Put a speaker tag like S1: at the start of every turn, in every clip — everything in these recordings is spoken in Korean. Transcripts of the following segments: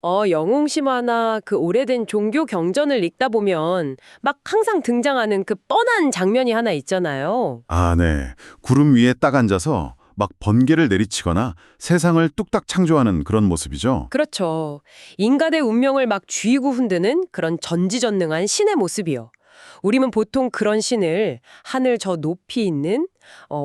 S1: 영웅심화나 그 오래된 종교 경전을 읽다 보면 막 항상 등장하는 그 뻔한 장면이 하나 있잖아요.
S2: 아, 네. 구름 위에 딱 앉아서 막 번개를 내리치거나 세상을 뚝딱 창조하는 그런 모습이죠.
S1: 그렇죠. 인간의 운명을 막 쥐고 흔드는 그런 전지전능한 신의 모습이요. 우리는 보통 그런 신을 하늘 저 높이 있는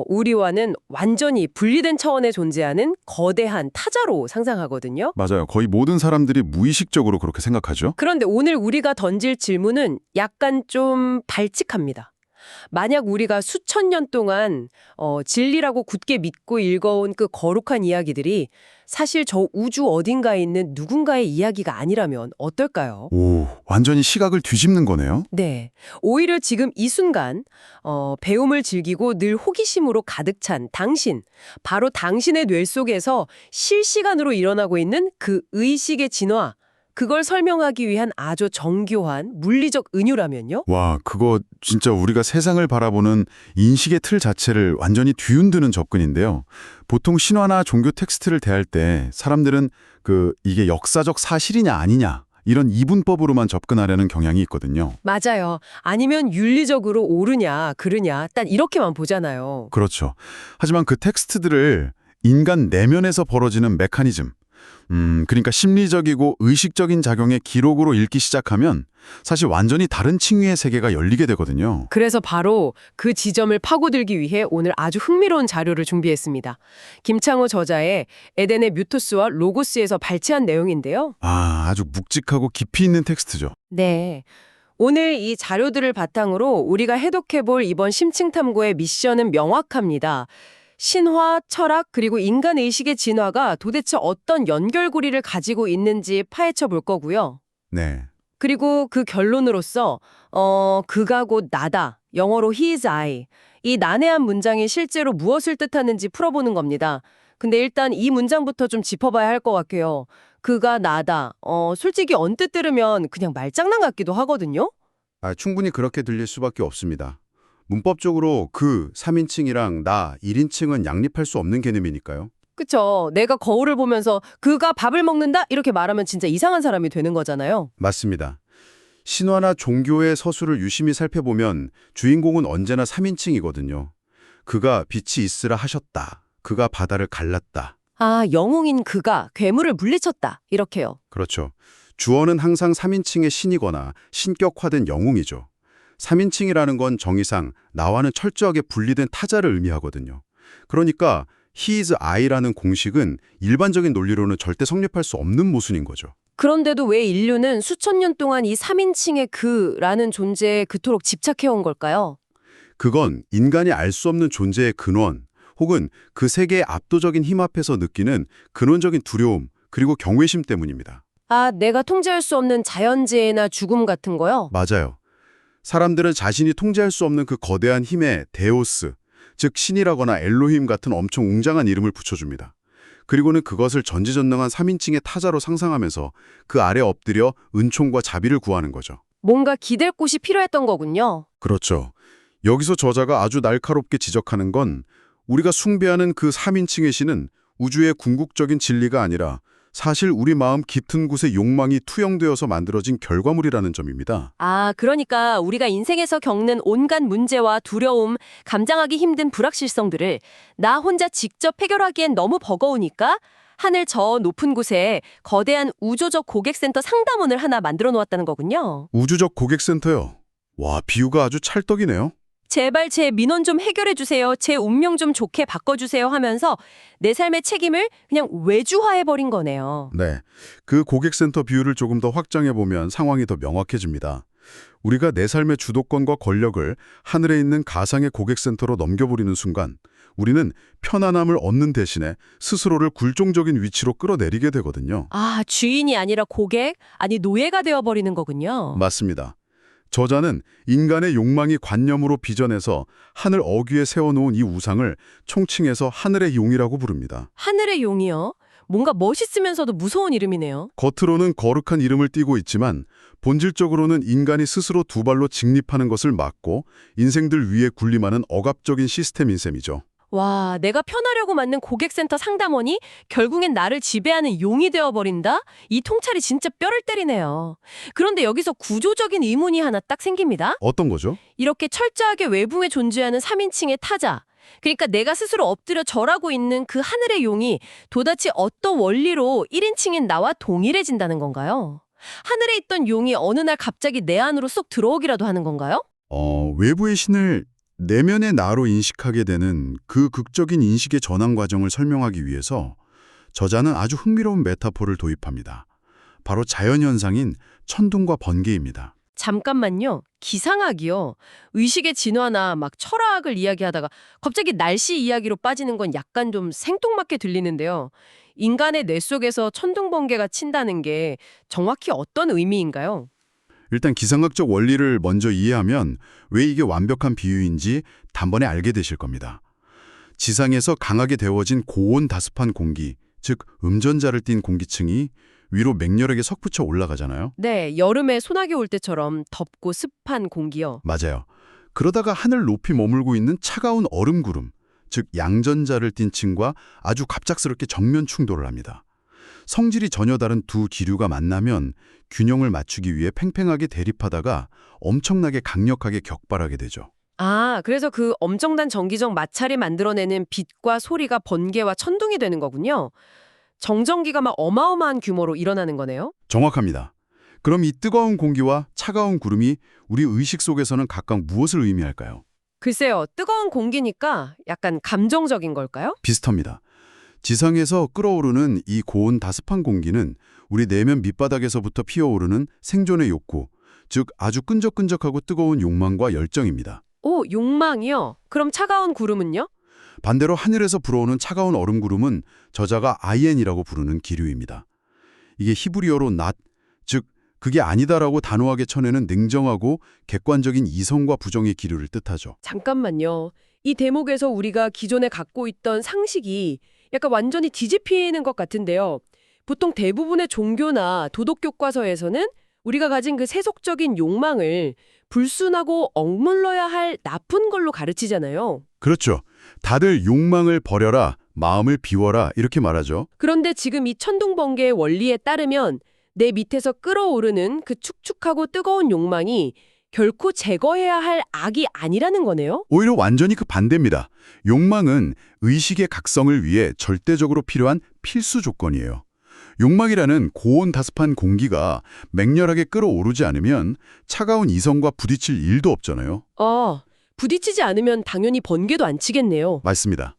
S1: 우리와는 완전히 분리된 차원에 존재하는 거대한 타자로 상상하거든요.
S2: 맞아요. 거의 모든 사람들이 무의식적으로 그렇게 생각하죠.
S1: 그런데 오늘 우리가 던질 질문은 약간 좀 발칙합니다. 만약 우리가 수천 년 동안 진리라고 굳게 믿고 읽어온 그 거룩한 이야기들이 사실 저 우주 어딘가에 있는 누군가의 이야기가 아니라면 어떨까요?
S2: 오, 완전히 시각을 뒤집는 거네요.
S1: 네. 오히려 지금 이 순간, 배움을 즐기고 늘 호기심으로 가득 찬 당신, 바로 당신의 뇌 속에서 실시간으로 일어나고 있는 그 의식의 진화, 그걸 설명하기 위한 아주 정교한 물리적 은유라면요?
S2: 와, 그거 진짜 우리가 세상을 바라보는 인식의 틀 자체를 완전히 뒤흔드는 접근인데요. 보통 신화나 종교 텍스트를 대할 때 사람들은 이게 역사적 사실이냐 아니냐 이런 이분법으로만 접근하려는 경향이 있거든요.
S1: 맞아요. 아니면 윤리적으로 옳으냐, 그르냐, 딱 이렇게만 보잖아요.
S2: 그렇죠. 하지만 그 텍스트들을 인간 내면에서 벌어지는 메커니즘, 그러니까 심리적이고 의식적인 작용의 기록으로 읽기 시작하면 사실 완전히 다른 층위의 세계가 열리게 되거든요.
S1: 그래서 바로 그 지점을 파고들기 위해 오늘 아주 흥미로운 자료를 준비했습니다. 김창호 저자의 에덴의 뮤토스와 로고스에서 발췌한 내용인데요.
S2: 아, 아주 묵직하고 깊이 있는 텍스트죠.
S1: 네. 오늘 이 자료들을 바탕으로 우리가 해독해볼 이번 심층탐구의 미션은 명확합니다. 신화, 철학, 그리고 인간의식의 진화가 도대체 어떤 연결고리를 가지고 있는지 파헤쳐 볼 거고요.
S2: 네.
S1: 그리고 그 결론으로서 그가 곧 나다, 영어로 he is I, 이 난해한 문장이 실제로 무엇을 뜻하는지 풀어보는 겁니다. 근데 일단 이 문장부터 좀 짚어봐야 할 것 같아요. 그가 나다, 솔직히 언뜻 들으면 그냥 말장난 같기도 하거든요.
S3: 충분히 그렇게 들릴 수밖에 없습니다. 문법적으로 그 3인칭이랑 나 1인칭은 양립할 수 없는 개념이니까요.
S1: 그쵸. 내가 거울을 보면서 그가 밥을 먹는다? 이렇게 말하면 진짜 이상한 사람이 되는 거잖아요.
S3: 맞습니다. 신화나 종교의 서술을 유심히 살펴보면 주인공은 언제나 3인칭이거든요. 그가 빛이 있으라 하셨다. 그가 바다를 갈랐다.
S1: 아, 영웅인 그가 괴물을 물리쳤다. 이렇게요.
S3: 그렇죠. 주어는 항상 3인칭의 신이거나 신격화된 영웅이죠. 3인칭이라는 건 정의상 나와는 철저하게 분리된 타자를 의미하거든요. 그러니까 he is I라는 공식은 일반적인 논리로는 절대 성립할 수 없는 모순인 거죠.
S1: 그런데도 왜 인류는 수천 년 동안 이 3인칭의 그라는 존재에 그토록 집착해온 걸까요?
S3: 그건 인간이 알 수 없는 존재의 근원, 혹은 그 세계의 압도적인 힘 앞에서 느끼는 근원적인 두려움, 그리고 경외심 때문입니다.
S1: 아, 내가 통제할 수 없는 자연재해나 죽음 같은 거요?
S3: 맞아요. 사람들은 자신이 통제할 수 없는 그 거대한 힘에 데오스, 즉 신이라거나 엘로힘 같은 엄청 웅장한 이름을 붙여줍니다. 그리고는 그것을 전지전능한 3인칭의 타자로 상상하면서 그 아래 엎드려 은총과 자비를 구하는 거죠.
S1: 뭔가 기댈 곳이 필요했던 거군요.
S3: 그렇죠. 여기서 저자가 아주 날카롭게 지적하는 건 우리가 숭배하는 그 3인칭의 신은 우주의 궁극적인 진리가 아니라 사실 우리 마음 깊은 곳에 욕망이 투영되어서 만들어진 결과물이라는 점입니다.
S1: 아, 그러니까 우리가 인생에서 겪는 온갖 문제와 두려움, 감당하기 힘든 불확실성들을 나 혼자 직접 해결하기엔 너무 버거우니까 하늘 저 높은 곳에 거대한 우주적 고객센터 상담원을 하나 만들어 놓았다는 거군요.
S3: 우주적 고객센터요. 와, 비유가 아주 찰떡이네요.
S1: 제발 제 민원 좀 해결해 주세요. 제 운명 좀 좋게 바꿔주세요 하면서 내 삶의 책임을 그냥 외주화해버린 거네요.
S3: 네, 그 고객센터 비유를 조금 더 확장해보면 상황이 더 명확해집니다. 우리가 내 삶의 주도권과 권력을 하늘에 있는 가상의 고객센터로 넘겨버리는 순간 우리는 편안함을 얻는 대신에 스스로를 굴종적인 위치로 끌어내리게 되거든요.
S1: 아, 주인이 아니라 고객? 아니 노예가 되어버리는 거군요.
S3: 맞습니다. 저자는 인간의 욕망이 관념으로 빚어내서 하늘 어귀에 세워놓은 이 우상을 총칭해서 하늘의 용이라고 부릅니다.
S1: 하늘의 용이요? 뭔가 멋있으면서도 무서운 이름이네요.
S3: 겉으로는 거룩한 이름을 띠고 있지만 본질적으로는 인간이 스스로 두 발로 직립하는 것을 막고 인생들 위에 군림하는 억압적인 시스템인 셈이죠.
S1: 와, 내가 편하려고 만든 고객센터 상담원이 결국엔 나를 지배하는 용이 되어버린다? 이 통찰이 진짜 뼈를 때리네요. 그런데 여기서 구조적인 의문이 하나 딱 생깁니다.
S3: 어떤 거죠?
S1: 이렇게 철저하게 외부에 존재하는 3인칭의 타자. 그러니까 내가 스스로 엎드려 절하고 있는 그 하늘의 용이 도대체 어떤 원리로 1인칭인 나와 동일해진다는 건가요? 하늘에 있던 용이 어느 날 갑자기 내 안으로 쏙 들어오기라도 하는 건가요?
S3: 외부의 신을 내면의 나로 인식하게 되는 그 극적인 인식의 전환 과정을 설명하기 위해서 저자는 아주 흥미로운 메타포를 도입합니다. 바로 자연현상인 천둥과 번개입니다.
S1: 잠깐만요. 기상학이요. 의식의 진화나 막 철학을 이야기하다가 갑자기 날씨 이야기로 빠지는 건 약간 좀 생뚱맞게 들리는데요. 인간의 뇌 속에서 천둥번개가 친다는 게 정확히 어떤 의미인가요?
S3: 일단 기상학적 원리를 먼저 이해하면 왜 이게 완벽한 비유인지 단번에 알게 되실 겁니다. 지상에서 강하게 데워진 고온 다습한 공기, 즉 음전자를 띤 공기층이 위로 맹렬하게 섞붙여 올라가잖아요.
S1: 네, 여름에 소나기 올 때처럼 덥고 습한 공기요.
S3: 맞아요. 그러다가 하늘 높이 머물고 있는 차가운 얼음구름, 즉 양전자를 띤 층과 아주 갑작스럽게 정면 충돌을 합니다. 성질이 전혀 다른 두 기류가 만나면 균형을 맞추기 위해 팽팽하게 대립하다가 엄청나게 강력하게 격발하게 되죠.
S1: 아, 그래서 그 엄청난 전기적 마찰이 만들어내는 빛과 소리가 번개와 천둥이 되는 거군요. 정전기가 막 어마어마한 규모로 일어나는 거네요.
S3: 정확합니다. 그럼 이 뜨거운 공기와 차가운 구름이 우리 의식 속에서는 각각 무엇을 의미할까요?
S1: 글쎄요, 뜨거운 공기니까 약간 감정적인 걸까요?
S3: 비슷합니다. 지상에서 끓어오르는 이 고온 다습한 공기는 우리 내면 밑바닥에서부터 피어오르는 생존의 욕구, 즉 아주 끈적끈적하고 뜨거운 욕망과 열정입니다.
S1: 오, 욕망이요? 그럼 차가운 구름은요?
S3: 반대로 하늘에서 불어오는 차가운 얼음구름은 저자가 아이엔이라고 부르는 기류입니다. 이게 히브리어로 낫, 즉 그게 아니다라고 단호하게 쳐내는 냉정하고 객관적인 이성과 부정의 기류를 뜻하죠.
S1: 잠깐만요. 이 대목에서 우리가 기존에 갖고 있던 상식이 약간 완전히 뒤집히는 것 같은데요. 보통 대부분의 종교나 도덕 교과서에서는 우리가 가진 그 세속적인 욕망을 불순하고 억눌러야 할 나쁜 걸로 가르치잖아요.
S3: 그렇죠. 다들 욕망을 버려라, 마음을 비워라 이렇게 말하죠.
S1: 그런데 지금 이 천둥번개의 원리에 따르면 내 밑에서 끓어오르는 그 축축하고 뜨거운 욕망이 결코 제거해야 할 악이 아니라는 거네요?
S3: 오히려 완전히 그 반대입니다. 욕망은 의식의 각성을 위해 절대적으로 필요한 필수 조건이에요. 욕망이라는 고온 다습한 공기가 맹렬하게 끓어오르지 않으면 차가운 이성과 부딪힐 일도 없잖아요.
S1: 부딪히지 않으면 당연히 번개도 안 치겠네요.
S3: 맞습니다.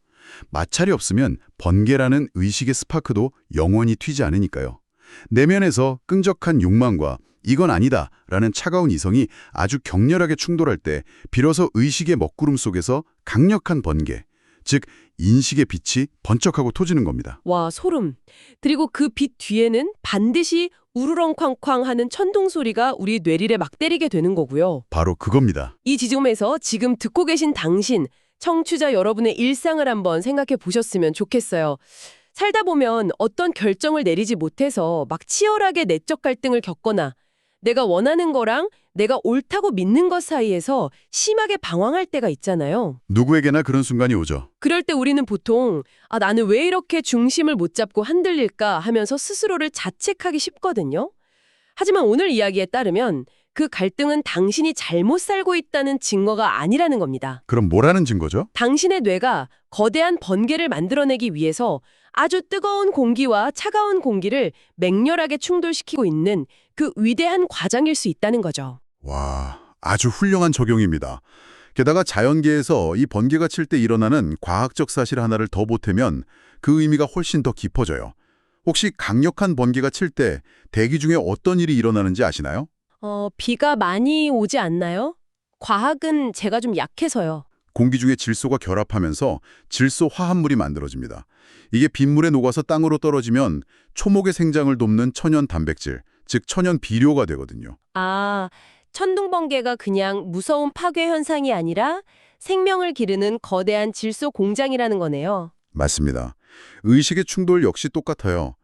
S3: 마찰이 없으면 번개라는 의식의 스파크도 영원히 튀지 않으니까요. 내면에서 끈적한 욕망과 이건 아니다 라는 차가운 이성이 아주 격렬하게 충돌할 때 비로소 의식의 먹구름 속에서 강력한 번개, 즉 인식의 빛이 번쩍하고 터지는 겁니다.
S1: 와, 소름. 그리고 그 빛 뒤에는 반드시 우르렁쾅쾅 하는 천둥 소리가 우리 뇌리에 막 때리게 되는 거고요.
S3: 바로 그겁니다.
S1: 이 지점에서 지금 듣고 계신 당신, 청취자 여러분의 일상을 한번 생각해 보셨으면 좋겠어요. 살다 보면 어떤 결정을 내리지 못해서 막 치열하게 내적 갈등을 겪거나 내가 원하는 거랑 내가 옳다고 믿는 것 사이에서 심하게 방황할 때가 있잖아요.
S3: 누구에게나 그런 순간이 오죠.
S1: 그럴 때 우리는 보통 나는 왜 이렇게 중심을 못 잡고 흔들릴까 하면서 스스로를 자책하기 쉽거든요. 하지만 오늘 이야기에 따르면 그 갈등은 당신이 잘못 살고 있다는 증거가 아니라는 겁니다.
S3: 그럼 뭐라는 증거죠?
S1: 당신의 뇌가 거대한 번개를 만들어내기 위해서 아주 뜨거운 공기와 차가운 공기를 맹렬하게 충돌시키고 있는 그 위대한 과정일 수 있다는 거죠.
S3: 와, 아주 훌륭한 적용입니다. 게다가 자연계에서 이 번개가 칠 때 일어나는 과학적 사실 하나를 더 보태면 그 의미가 훨씬 더 깊어져요. 혹시 강력한 번개가 칠 때 대기 중에 어떤 일이 일어나는지 아시나요?
S1: 비가 많이 오지 않나요? 과학은 제가 좀 약해서요.
S3: 공기 중에 질소가 결합하면서 질소 화합물이 만들어집니다. 이게 빗물에 녹아서 땅으로 떨어지면 초목의 생장을 돕는 천연 단백질, 즉 천연 비료가 되거든요.
S1: 천둥번개가 그냥 무서운 파괴 현상이 아니라 생명을 기르는 거대한 질소 공장이라는 거네요.
S3: 맞습니다. 의식의 충돌 역시 똑같아요.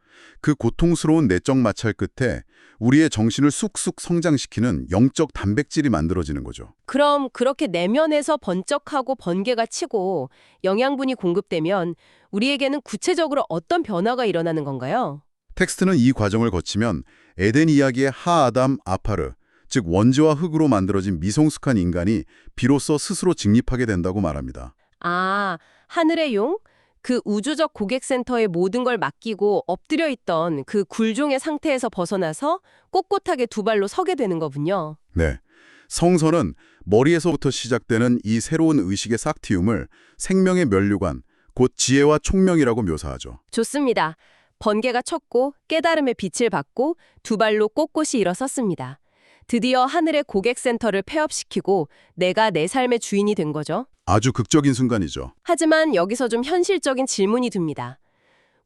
S3: 그 고통스러운 내적 마찰 끝에 우리의 정신을 쑥쑥 성장시키는 영적 단백질이 만들어지는 거죠.
S1: 그럼 그렇게 내면에서 번쩍하고 번개가 치고 영양분이 공급되면 우리에게는 구체적으로 어떤 변화가 일어나는 건가요?
S3: 텍스트는 이 과정을 거치면 에덴 이야기의 하아담 아파르, 즉 원지와 흙으로 만들어진 미성숙한 인간이 비로소 스스로 직립하게 된다고 말합니다.
S1: 아, 하늘의 용? 그 우주적 고객센터에 모든 걸 맡기고 엎드려 있던 그 굴종의 상태에서 벗어나서 꼿꼿하게 두 발로 서게 되는 거군요.
S3: 네. 성서는 머리에서부터 시작되는 이 새로운 의식의 싹틔움을 생명의 면류관, 곧 지혜와 총명이라고 묘사하죠.
S1: 좋습니다. 번개가 쳤고 깨달음의 빛을 받고 두 발로 꼿꼿이 일어섰습니다. 드디어 하늘의 고객센터를 폐업시키고 내가 내 삶의 주인이 된 거죠.
S3: 아주 극적인 순간이죠.
S1: 하지만 여기서 좀 현실적인 질문이 듭니다.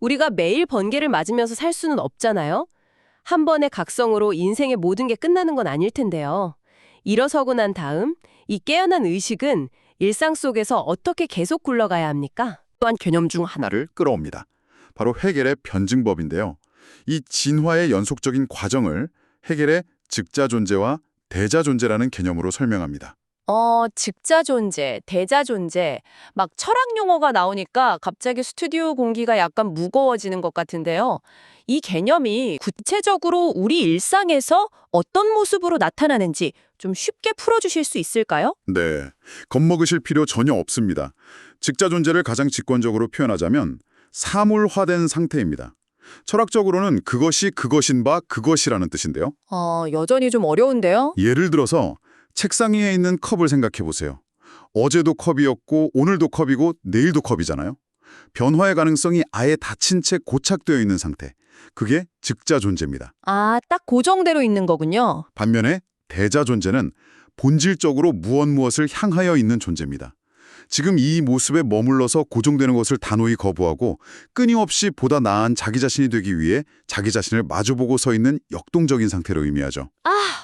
S1: 우리가 매일 번개를 맞으면서 살 수는 없잖아요. 한 번의 각성으로 인생의 모든 게 끝나는 건 아닐 텐데요. 일어서고 난 다음 이 깨어난 의식은 일상 속에서 어떻게 계속 굴러가야 합니까?
S3: 또한 개념 중 하나를 끌어옵니다. 바로 헤겔의 변증법인데요. 이 진화의 연속적인 과정을 헤겔의 즉자 존재와 대자 존재라는 개념으로 설명합니다.
S1: 즉자 존재, 대자 존재, 막 철학 용어가 나오니까 갑자기 스튜디오 공기가 약간 무거워지는 것 같은데요. 이 개념이 구체적으로 우리 일상에서 어떤 모습으로 나타나는지 좀 쉽게 풀어주실 수 있을까요?
S3: 네, 겁먹으실 필요 전혀 없습니다. 즉자 존재를 가장 직관적으로 표현하자면 사물화된 상태입니다. 철학적으로는 그것이 그것인 바 그것이라는 뜻인데요.
S1: 여전히 좀 어려운데요?
S3: 예를 들어서 책상 위에 있는 컵을 생각해 보세요. 어제도 컵이었고 오늘도 컵이고 내일도 컵이잖아요. 변화의 가능성이 아예 닫힌 채 고착되어 있는 상태. 그게 즉자 존재입니다.
S1: 딱 고정대로 있는 거군요.
S3: 반면에 대자 존재는 본질적으로 무엇을 향하여 있는 존재입니다. 지금 이 모습에 머물러서 고정되는 것을 단호히 거부하고 끊임없이 보다 나은 자기 자신이 되기 위해 자기 자신을 마주보고 서 있는 역동적인 상태로 의미하죠.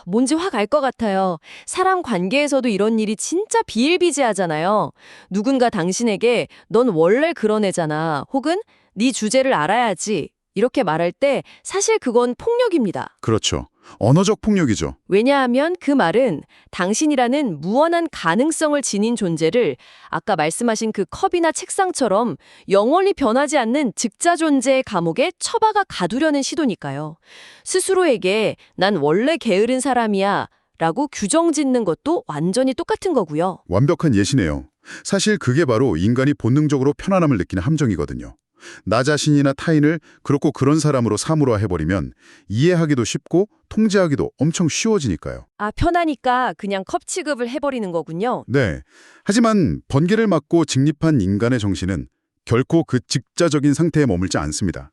S1: 뭔지 확 알 것 같아요. 사람 관계에서도 이런 일이 진짜 비일비재하잖아요. 누군가 당신에게 넌 원래 그런 애잖아. 혹은 네 주제를 알아야지. 이렇게 말할 때 사실 그건 폭력입니다.
S3: 그렇죠. 언어적 폭력이죠.
S1: 왜냐하면 그 말은 당신이라는 무한한 가능성을 지닌 존재를 아까 말씀하신 그 컵이나 책상처럼 영원히 변하지 않는 즉자 존재의 감옥에 처박아 가두려는 시도니까요. 스스로에게 난 원래 게으른 사람이야 라고 규정 짓는 것도 완전히 똑같은 거고요.
S3: 완벽한 예시네요. 사실 그게 바로 인간이 본능적으로 편안함을 느끼는 함정이거든요. 나 자신이나 타인을 그렇고 그런 사람으로 사물화해버리면 이해하기도 쉽고 통제하기도 엄청 쉬워지니까요.
S1: 편하니까 그냥 컵 취급을 해버리는 거군요.
S3: 네. 하지만 번개를 맞고 직립한 인간의 정신은 결코 그 즉자적인 상태에 머물지 않습니다.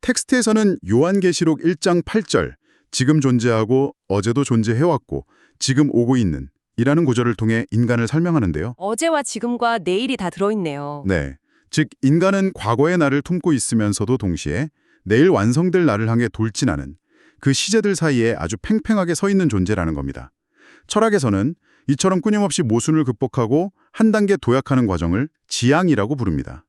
S3: 텍스트에서는 요한계시록 1장 8절 지금 존재하고 어제도 존재해왔고 지금 오고 있는 이라는 구절을 통해 인간을 설명하는데요.
S1: 어제와 지금과 내일이 다 들어있네요.
S3: 네. 즉 인간은 과거의 나를 품고 있으면서도 동시에 내일 완성될 나를 향해 돌진하는 그 시제들 사이에 아주 팽팽하게 서 있는 존재라는 겁니다. 철학에서는 이처럼 끊임없이 모순을 극복하고 한 단계 도약하는 과정을 지향이라고 부릅니다.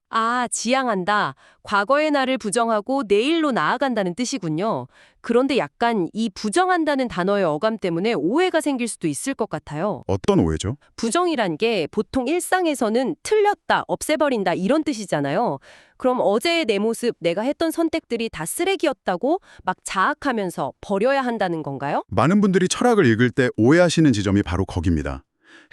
S1: 지향한다. 과거의 나를 부정하고 내일로 나아간다는 뜻이군요. 그런데 약간 이 부정한다는 단어의 어감 때문에 오해가 생길 수도 있을 것 같아요.
S3: 어떤 오해죠?
S1: 부정이란 게 보통 일상에서는 틀렸다, 없애버린다 이런 뜻이잖아요. 그럼 어제의 내 모습, 내가 했던 선택들이 다 쓰레기였다고 막 자학하면서 버려야 한다는 건가요?
S3: 많은 분들이 철학을 읽을 때 오해하시는 지점이 바로 거깁니다.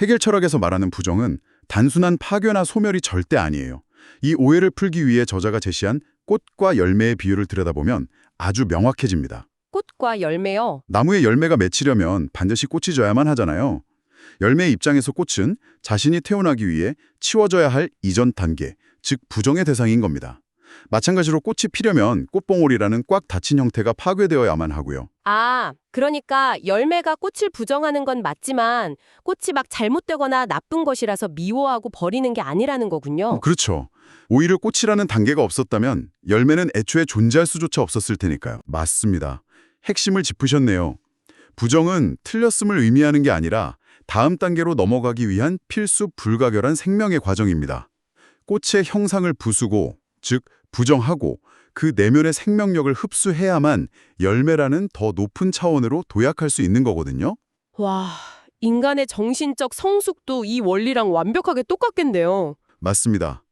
S3: 해겔 철학에서 말하는 부정은 단순한 파괴나 소멸이 절대 아니에요. 이 오해를 풀기 위해 저자가 제시한 꽃과 열매의 비유를 들여다보면 아주 명확해집니다.
S1: 꽃과 열매요.
S3: 나무에 열매가 맺히려면 반드시 꽃이 져야만 하잖아요. 열매의 입장에서 꽃은 자신이 태어나기 위해 치워져야 할 이전 단계, 즉 부정의 대상인 겁니다. 마찬가지로 꽃이 피려면 꽃봉오리라는 꽉 닫힌 형태가 파괴되어야만 하고요.
S1: 그러니까 열매가 꽃을 부정하는 건 맞지만 꽃이 막 잘못되거나 나쁜 것이라서 미워하고 버리는 게 아니라는 거군요.
S3: 그렇죠. 오히려 꽃이라는 단계가 없었다면 열매는 애초에 존재할 수조차 없었을 테니까요. 맞습니다. 핵심을 짚으셨네요. 부정은 틀렸음을 의미하는 게 아니라 다음 단계로 넘어가기 위한 필수 불가결한 생명의 과정입니다. 꽃의 형상을 부수고, 즉 부정하고 그 내면의 생명력을 흡수해야만 열매라는 더 높은 차원으로 도약할 수 있는 거거든요.
S1: 와, 인간의 정신적 성숙도 이 원리랑 완벽하게 똑같겠네요.
S3: 맞습니다.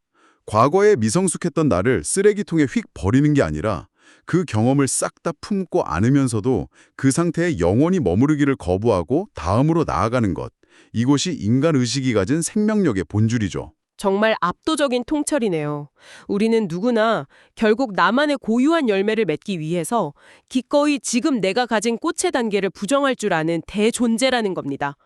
S3: 과거에 미성숙했던 나를 쓰레기통에 휙 버리는 게 아니라 그 경험을 싹 다 품고 안으면서도 그 상태에 영원히 머무르기를 거부하고 다음으로 나아가는 것. 이것이 인간의식이 가진 생명력의 본줄이죠.
S1: 정말 압도적인 통찰이네요. 우리는 누구나 결국 나만의 고유한 열매를 맺기 위해서 기꺼이 지금 내가 가진 꽃의 단계를 부정할 줄 아는 대존재라는 겁니다.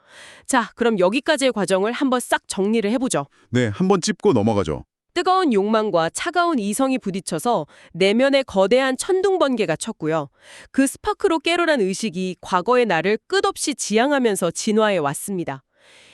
S1: 자, 그럼 여기까지의 과정을 한번 싹 정리를 해보죠.
S3: 네, 한번 짚고 넘어가죠.
S1: 뜨거운 욕망과 차가운 이성이 부딪혀서 내면에 거대한 천둥 번개가 쳤고요. 그 스파크로 깨어난 의식이 과거의 나를 끝없이 지향하면서 진화해 왔습니다.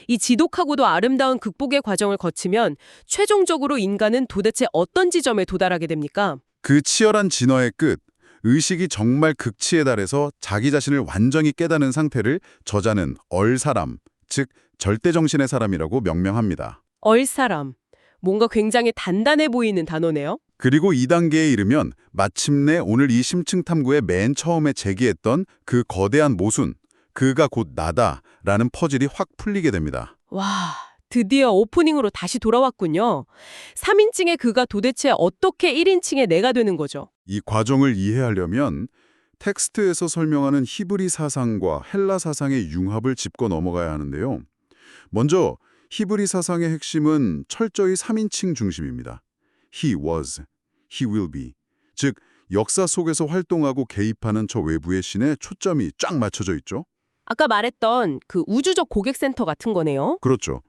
S1: 이 지독하고도 아름다운 극복의 과정을 거치면 최종적으로 인간은 도대체 어떤 지점에 도달하게 됩니까?
S3: 그 치열한 진화의 끝, 의식이 정말 극치에 달해서 자기 자신을 완전히 깨닫는 상태를 저자는 얼사람, 즉 절대정신의 사람이라고 명명합니다.
S1: 얼사람. 뭔가 굉장히 단단해 보이는 단어네요.
S3: 그리고 2단계에 이르면 마침내 오늘 이 심층 탐구의 맨 처음에 제기했던 그 거대한 모순, 그가 곧 나다라는 퍼즐이 확 풀리게 됩니다.
S1: 와, 드디어 오프닝으로 다시 돌아왔군요. 3인칭의 그가 도대체 어떻게 1인칭의 내가 되는 거죠?
S3: 이 과정을 이해하려면 텍스트에서 설명하는 히브리 사상과 헬라 사상의 융합을 짚고 넘어가야 하는데요. 먼저 히브리 사상의 핵심은 철저히 3인칭 중심입니다. He was, he will be. 즉, 역사 속에서 활동하고 개입하는 저 외부의 신에 초점이 쫙 맞춰져 있죠.
S1: 아까 말했던 그 우주적 고객센터 같은 거네요.
S3: 그렇죠.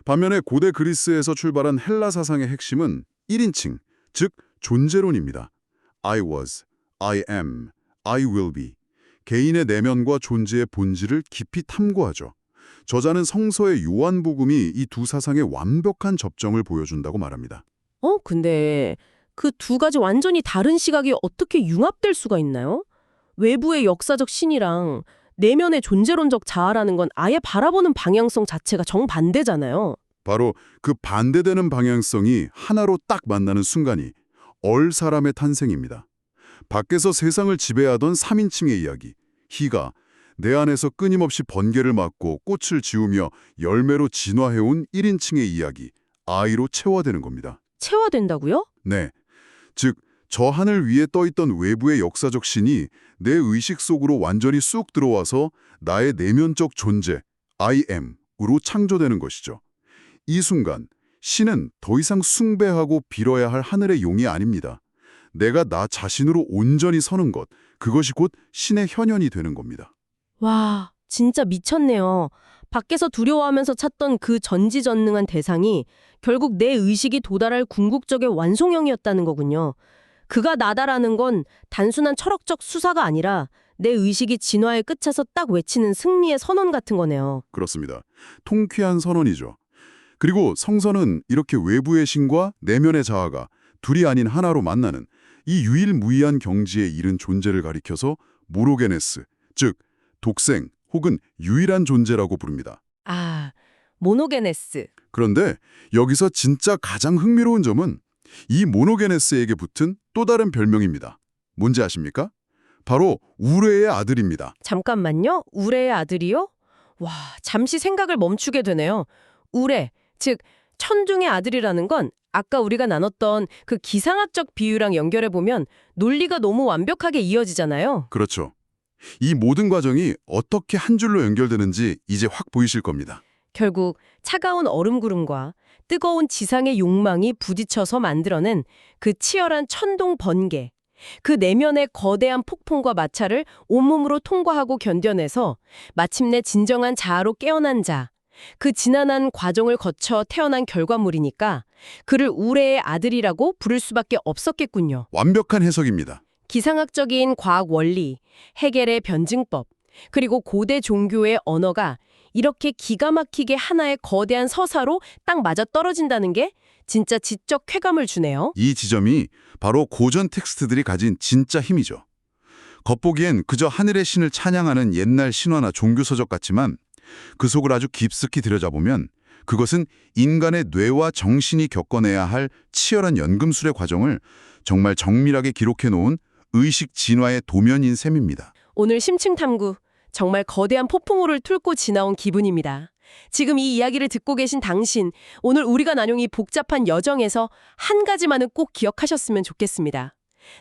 S3: 반면에 고대 그리스에서 출발한 헬라 사상의 핵심은 1인칭, 즉 존재론입니다. I was, I am, I will be. 개인의 내면과 존재의 본질을 깊이 탐구하죠. 저자는 성서의 요한복음이 이 두 사상의 완벽한 접점을 보여준다고 말합니다.
S1: 근데 그 두 가지 완전히 다른 시각이 어떻게 융합될 수가 있나요? 외부의 역사적 신이랑 내면의 존재론적 자아라는 건 아예 바라보는 방향성 자체가 정반대잖아요.
S3: 바로 그 반대되는 방향성이 하나로 딱 만나는 순간이 얼사람의 탄생입니다. 밖에서 세상을 지배하던 3인칭의 이야기, 희가 내 안에서 끊임없이 번개를 맞고 꽃을 지우며 열매로 진화해온 1인칭의 이야기, 아이로 체화되는 겁니다.
S1: 체화된다고요?
S3: 네, 즉 저 하늘 위에 떠있던 외부의 역사적 신이 내 의식 속으로 완전히 쑥 들어와서 나의 내면적 존재, I am으로 창조되는 것이죠. 이 순간 신은 더 이상 숭배하고 빌어야 할 하늘의 용이 아닙니다. 내가 나 자신으로 온전히 서는 것, 그것이 곧 신의 현현이 되는 겁니다.
S1: 와, 진짜 미쳤네요. 밖에서 두려워하면서 찾던 그 전지전능한 대상이 결국 내 의식이 도달할 궁극적의 완성형이었다는 거군요. 그가 나다라는 건 단순한 철학적 수사가 아니라 내 의식이 진화의 끝에서 딱 외치는 승리의 선언 같은 거네요.
S3: 그렇습니다. 통쾌한 선언이죠. 그리고 성서는 이렇게 외부의 신과 내면의 자아가 둘이 아닌 하나로 만나는 이 유일무이한 경지에 이른 존재를 가리켜서 모노게네스, 즉 독생 혹은 유일한 존재라고 부릅니다.
S1: 아, 모노게네스.
S3: 그런데 여기서 진짜 가장 흥미로운 점은 이 모노게네스에게 붙은 또 다른 별명입니다. 뭔지 아십니까? 바로 우레의 아들입니다.
S1: 잠깐만요. 우레의 아들이요? 와, 잠시 생각을 멈추게 되네요. 우레, 즉 천둥의 아들이라는 건 아까 우리가 나눴던 그 기상학적 비유랑 연결해보면 논리가 너무 완벽하게 이어지잖아요.
S3: 그렇죠. 이 모든 과정이 어떻게 한 줄로 연결되는지 이제 확 보이실 겁니다.
S1: 결국 차가운 얼음구름과 뜨거운 지상의 욕망이 부딪혀서 만들어낸 그 치열한 천둥 번개. 그 내면의 거대한 폭풍과 마찰을 온몸으로 통과하고 견뎌내서 마침내 진정한 자아로 깨어난 자. 그 지난한 과정을 거쳐 태어난 결과물이니까 그를 우레의 아들이라고 부를 수밖에 없었겠군요.
S3: 완벽한 해석입니다.
S1: 기상학적인 과학 원리, 해겔의 변증법, 그리고 고대 종교의 언어가 이렇게 기가 막히게 하나의 거대한 서사로 딱 맞아떨어진다는 게 진짜 지적 쾌감을 주네요.
S3: 이 지점이 바로 고전 텍스트들이 가진 진짜 힘이죠. 겉보기엔 그저 하늘의 신을 찬양하는 옛날 신화나 종교서적 같지만 그 속을 아주 깊숙이 들여다보면 그것은 인간의 뇌와 정신이 겪어내야 할 치열한 연금술의 과정을 정말 정밀하게 기록해놓은 의식 진화의 도면인 셈입니다.
S1: 오늘 심층 탐구, 정말 거대한 폭풍우를 뚫고 지나온 기분입니다. 지금 이 이야기를 듣고 계신 당신, 오늘 우리가 나눈 이 복잡한 여정에서 한 가지만은 꼭 기억하셨으면 좋겠습니다.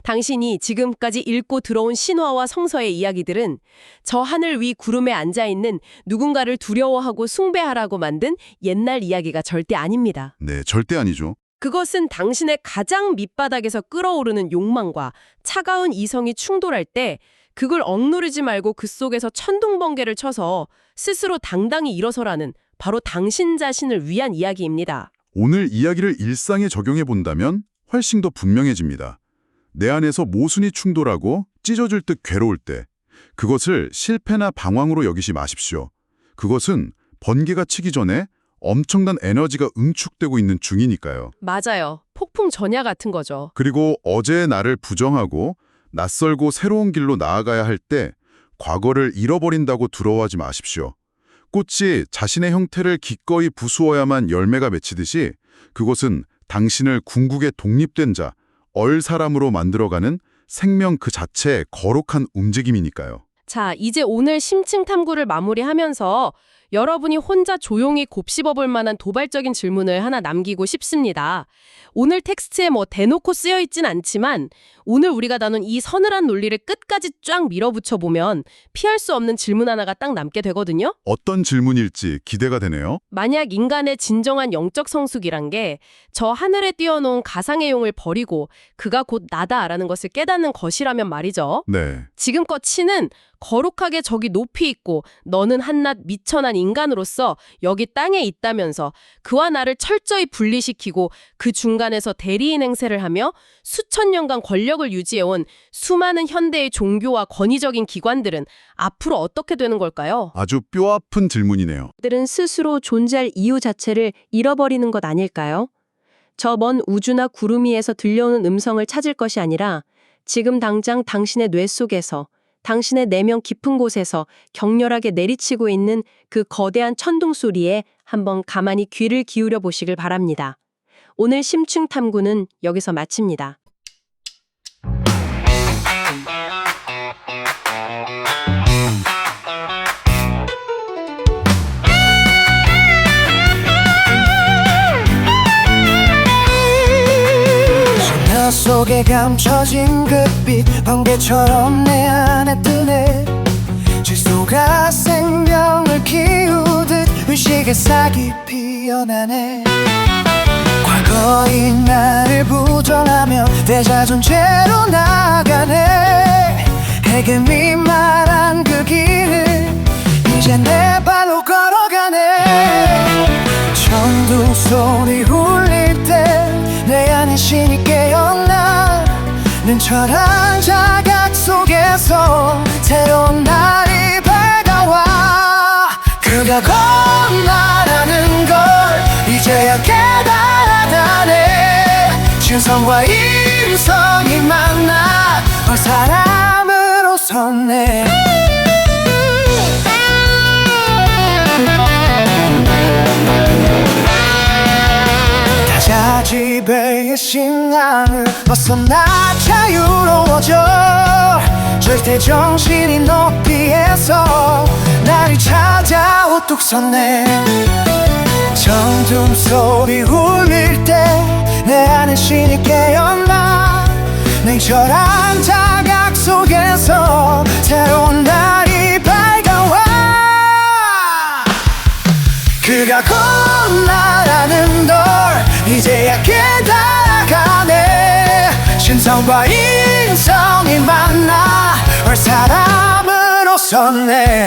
S1: 당신이 지금까지 읽고 들어온 신화와 성서의 이야기들은 저 하늘 위 구름에 앉아있는 누군가를 두려워하고 숭배하라고 만든 옛날 이야기가 절대 아닙니다.
S3: 네, 절대 아니죠.
S1: 그것은 당신의 가장 밑바닥에서 끓어오르는 욕망과 차가운 이성이 충돌할 때 그걸 억누르지 말고 그 속에서 천둥번개를 쳐서 스스로 당당히 일어서라는 바로 당신 자신을 위한 이야기입니다.
S3: 오늘 이야기를 일상에 적용해 본다면 훨씬 더 분명해집니다. 내 안에서 모순이 충돌하고 찢어질 듯 괴로울 때 그것을 실패나 방황으로 여기지 마십시오. 그것은 번개가 치기 전에 엄청난 에너지가 응축되고 있는 중이니까요.
S1: 맞아요. 폭풍 전야 같은 거죠.
S3: 그리고 어제의 나를 부정하고 낯설고 새로운 길로 나아가야 할 때 과거를 잃어버린다고 두려워하지 마십시오. 꽃이 자신의 형태를 기꺼이 부수어야만 열매가 맺히듯이 그것은 당신을 궁극의 독립된 자, 얼사람으로 만들어가는 생명 그 자체의 거룩한 움직임이니까요.
S1: 자, 이제 오늘 심층 탐구를 마무리하면서 여러분이 혼자 조용히 곱씹어볼 만한 도발적인 질문을 하나 남기고 싶습니다. 오늘 텍스트에 대놓고 쓰여있진 않지만 오늘 우리가 나눈 이 서늘한 논리를 끝까지 쫙 밀어붙여보면 피할 수 없는 질문 하나가 딱 남게 되거든요.
S3: 어떤 질문일지 기대가 되네요.
S1: 만약 인간의 진정한 영적 성숙이란 게 저 하늘에 띄워놓은 가상의 용을 버리고 그가 곧 나다라는 것을 깨닫는 것이라면 말이죠.
S3: 네,
S1: 지금껏 치는 거룩하게 저기 높이 있고 너는 한낱 미천한 인간으로서 여기 땅에 있다면서 그와 나를 철저히 분리시키고 그 중간에서 대리인 행세를 하며 수천 년간 권력을 유지해온 수많은 현대의 종교와 권위적인 기관들은 앞으로 어떻게 되는 걸까요?
S3: 아주 뼈아픈 질문이네요.
S1: 들은 스스로 존재할 이유 자체를 잃어버리는 것 아닐까요? 저 먼 우주나 구름 위에서 들려오는 음성을 찾을 것이 아니라 지금 당장 당신의 뇌 속에서 당신의 내면 깊은 곳에서 격렬하게 내리치고 있는 그 거대한 천둥 소리에 한번 가만히 귀를 기울여 보시길 바랍니다. 오늘 심층 탐구는 여기서 마칩니다.
S4: 나 속에 감춰진 그빛 번개처럼 내 안에 뜨네 질소가 생명을 키우듯 의식의 싹이 피어나네 과거인 나를 부정하며 대자존재로 나가네 해금이 말한 그 길을 이제 내 발로 걸어가네 천둥 소리 울릴 때 내 안에 신이 깨어나 눈처럼 자각 속에서 새로운 날이 밝아와 그가 곧 나라는 걸 이제야 깨달아가네 신성과 인성이 만나 사람으로 섰네 자지배의 신앙을 벗어나 자유로워져 절대 정신이 높이에서 나를 찾아 우뚝 섰네 천둥 소리 울릴 때 내 안에 신이 깨어나 냉철한 자각 속에서 새로운 날이 밝아와 그가 곧 나라는 걸 이제야 깨달아가네 신성과 인성이 만나 사람으로 섰네